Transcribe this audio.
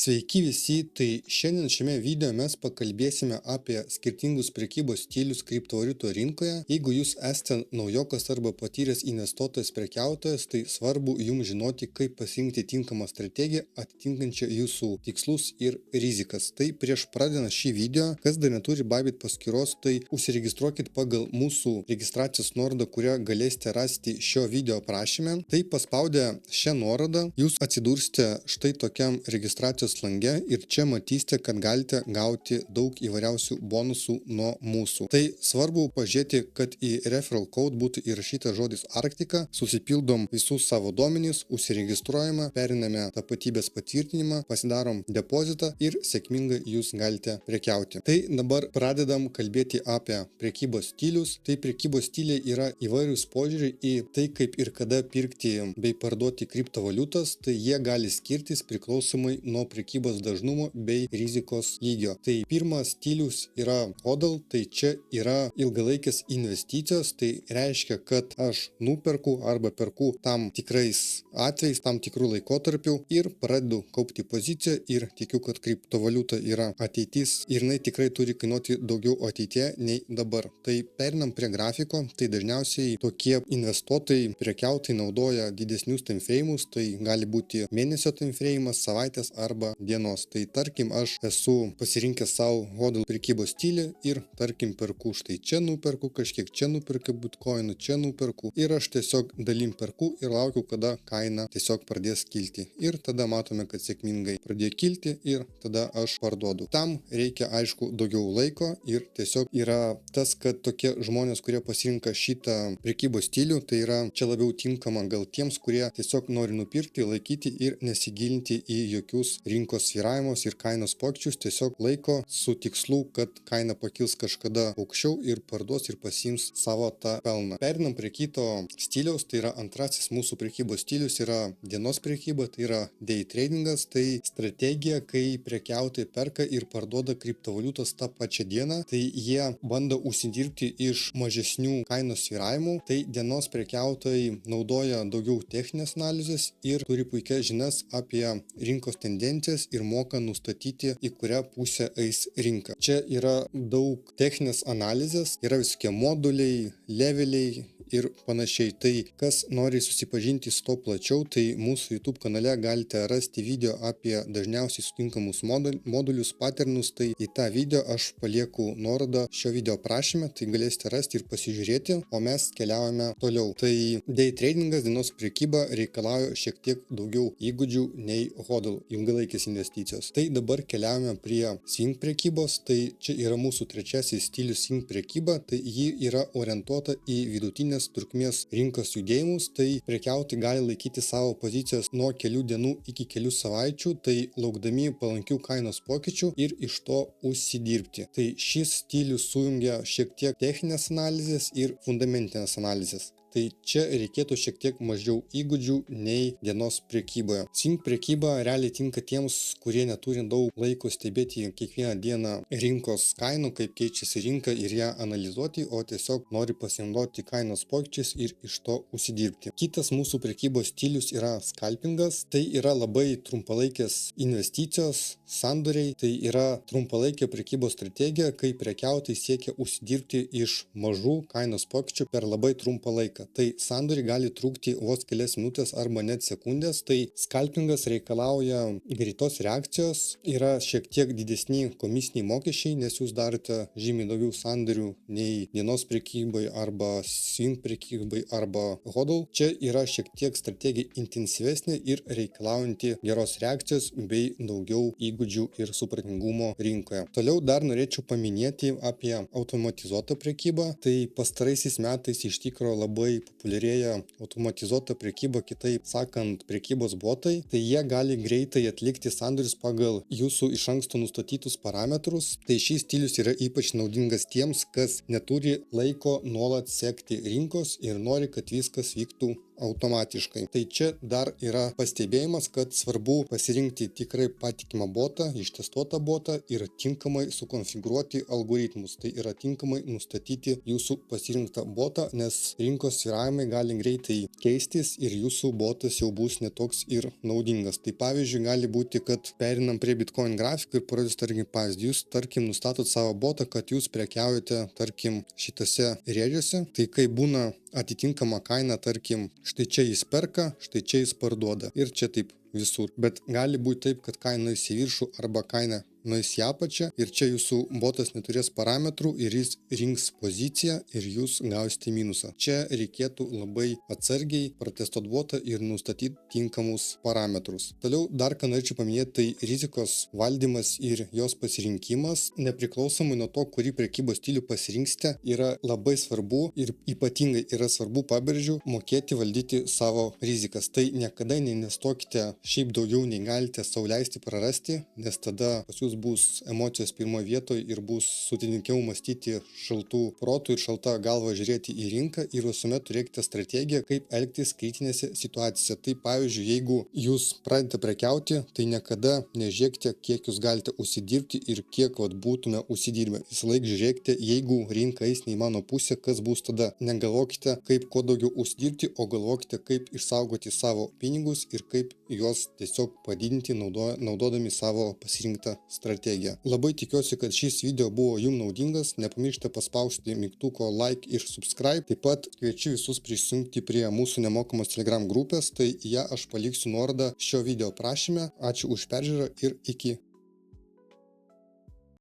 Sveiki visi, tai šiandien šiame video mes pakalbėsime apie skirtingus prekybos stilius kriptovaliutų rinkoje. Jeigu jūs esate naujokas arba patyręs investuotojas prekiautojas, tai svarbu jums žinoti, kaip pasirinkti tinkamą strategiją atitinkančią jūsų tikslus ir rizikas. Tai prieš pradedant šį video, kas dar neturi Bybit paskyros, tai užsiregistruokit pagal mūsų registracijos nuorodą, kurią galėsite rasti šio video aprašyme. Tai paspaudę šią nuorodą, jūs atsidursite štai tokiam registracijos lange ir čia matysite, kad galite gauti daug įvairiausių bonusų nuo mūsų. Tai svarbu pažiūrėti, kad į referral code būtų įrašyta žodis Arktika, susipildom visus savo duomenys, užsiregistruojame, periname tapatybės patvirtinimą, pasidarom depozitą ir sėkmingai jūs galite prekiauti. Tai dabar pradedam kalbėti apie prekybos stilius. Tai prekybos stiliai yra įvairius požiūriai į tai, kaip ir kada pirkti bei parduoti kriptovaliutas, tai jie gali skirtis priklausomai nuo prekybos dažnumo bei rizikos lygio. Tai pirmas stilius yra hodl, tai čia yra ilgalaikės investicijos, tai reiškia, kad aš nuperku arba perku tam tikrais atvejais, tam tikrų laikotarpių ir pradedu kaupti poziciją ir tikiu, kad kriptovaliuta yra ateitis ir jinai tikrai turi kainuoti daugiau ateityje nei dabar. Tai perinam prie grafiko, tai dažniausiai tokie investuotojai, prekiautojai naudoja didesnius timeframe'us, tai gali būti mėnesio timeframe'as, savaitės arba dienos. Tai tarkim, aš esu pasirinkęs savo hodl prekybos stylį ir tarkim perku štai čia nuperku, kažkiek čia nuperku bitcoinų, čia nuperku ir aš tiesiog dalim perku ir laukiu, kada kaina tiesiog pradės kilti. Ir tada matome, kad sėkmingai pradėjo kilti ir tada aš parduodu. Tam reikia, aišku, daugiau laiko ir tiesiog yra tas, kad tokie žmonės, kurie pasirinka šitą prekybos stilių, tai yra čia labiau tinkama gal tiems, kurie tiesiog nori nupirkti, laikyti ir nesigilinti į jokius rinkos svyravimus ir kainos pokyčius, tiesiog laiko su tikslu, kad kaina pakils kažkada aukščiau ir parduos ir pasiims savo tą pelną. Perinam prie kito stiliaus, tai yra antrasis mūsų prekybos stilius, yra dienos prekyba, tai yra day tradingas, tai strategija, kai prekiautojai perka ir parduoda kriptovaliutas tą pačią dieną, tai jie bando užsidirbti iš mažesnių kainos svyravimų, tai dienos prekiautojai naudoja daugiau techninės analizės ir turi puikias žinias apie rinkos tendencijas ir moka nustatyti, į kurią pusę eis rinka. Čia yra daug techninės analizės, yra visokie moduliai, leveliai ir panašiai. Tai kas nori susipažinti su to plačiau, tai mūsų YouTube kanale galite rasti video apie dažniausiai sutinkamus modulius, patternus, tai į tą video aš palieku nuorodą šio video aprašyme, tai galėsite rasti ir pasižiūrėti, o mes keliaujame toliau. Tai day tradingas, dienos prekyba reikalauja šiek tiek daugiau įgūdžių nei hodl, ilgalaikės investicijos. Tai dabar keliaujame prie swing prekybos, tai čia yra mūsų trečiasis stilius swing prekyba, tai ji yra orientuota į vidutinės trukmės rinkos judėjimus, tai prekiautojai gali laikyti savo pozicijas nuo kelių dienų iki kelių savaičių, tai laukdami palankių kainos pokyčių ir iš to užsidirbti. Tai šis stilius sujungia šiek tiek techninės analizės ir fundamentinės analizės. Tai čia reikėtų šiek tiek mažiau įgūdžių nei dienos prekyboje. Swing prekyba realiai tinka tiems, kurie neturi daug laiko stebėti kiekvieną dieną rinkos kainų, kaip keičiasi rinka ir ją analizuoti, o tiesiog nori pasinaudoti kainos pokyčiais ir iš to užsidirbti. Kitas mūsų prekybos stilius yra scalpingas, tai yra labai trumpalaikės investicijos, sandoriai, tai yra trumpalaikė prekybos strategija, kai prekiautojai siekia užsidirbti iš mažų kainos pokyčių per labai trumpą laiką. Tai sandoriai gali trukti vos kelias minutės arba net sekundės, tai scalpingas reikalauja greitos reakcijos, yra šiek tiek didesni komisiniai mokesčiai, nes jūs darote žymiai daugiau sandorių nei dienos prekybai arba swing prekybai arba hodl. Čia yra šiek tiek strategija intensyvesnė ir reikalaujanti geros reakcijos bei daugiau įgūdžių ir supratingumo rinkoje. Toliau dar norėčiau paminėti apie automatizuotą prekybą, tai pastaraisiais metais iš tikro labai populiarėja automatizuota prekyba, kitaip sakant, prekybos botai, tai jie gali greitai atlikti sandorius pagal jūsų iš anksto nustatytus parametrus. Tai šis stilius yra ypač naudingas tiems, kas neturi laiko nuolat sekti rinkos ir nori, kad viskas vyktų automatiškai. Tai čia dar yra pastebėjimas, kad svarbu pasirinkti tikrai patikimą botą, ištestuotą botą ir tinkamai sukonfigūruoti algoritmus. Tai yra tinkamai nustatyti jūsų pasirinktą botą, nes rinkos svyravimai gali greitai keistis ir jūsų botas jau bus netoks ir naudingas. Tai pavyzdžiui, gali būti, kad perinam prie Bitcoin grafikų ir parodys, tarkim, pavyzdį. Jūs, tarkim, nustatot savo botą, kad jūs prekiaujate, tarkim, šitose rėžiuose. Tai kai būna atitinkama kaina, tarkim, štai čia jis perka, štai čia jis parduoda ir čia taip visur. Bet gali būti taip, kad kaina nueis į viršų arba kaina nueis į apačią ir čia jūsų botas neturės parametrų ir jis rinks poziciją ir jūs gausite minusą. Čia reikėtų labai atsargiai pratestuoti botą ir nustatyti tinkamus parametrus. Toliau dar ką norėčiau paminėti, tai rizikos valdymas ir jos pasirinkimas, nepriklausomai nuo to, kurį prekybos stilių pasirinksite, yra labai svarbu ir ypatingai yra svarbu, pabrėžiu, mokėti valdyti savo rizikas. Tai niekada neinvestuokite šiaip daugiau nei galite sau leisti prarasti, nes tada pas jūs bus emocijos pirmoje vietoje ir bus sudėtingiau mąstyti šaltų protų ir šalta galva žiūrėti į rinką ir visuomet turėkite strategiją, kaip elgtis kritinėse situacijose. Tai pavyzdžiui, jeigu jūs pradedate prekiauti, tai niekada nežiūrėkite, kiek jūs galite užsidirbti ir kiek būtume užsidirbę. Visą laiką žiūrėkite, jeigu rinka eis ne į mano pusę, kas bus tada. Negalvokite, kaip kuo daugiau užsidirbti, o galvokite, kaip išsaugoti savo pinigus ir kaip juos tiesiog padidinti naudodami savo pasirinktą strategiją. Labai tikiuosi, kad šis video buvo jums naudingas. Nepamirškite paspausti mygtuko like ir subscribe. Taip pat kviečiu visus prisijungti prie mūsų nemokamos Telegram grupės, tai ją aš paliksiu nuorodą šio video aprašyme. Ačiū už peržiūrą ir iki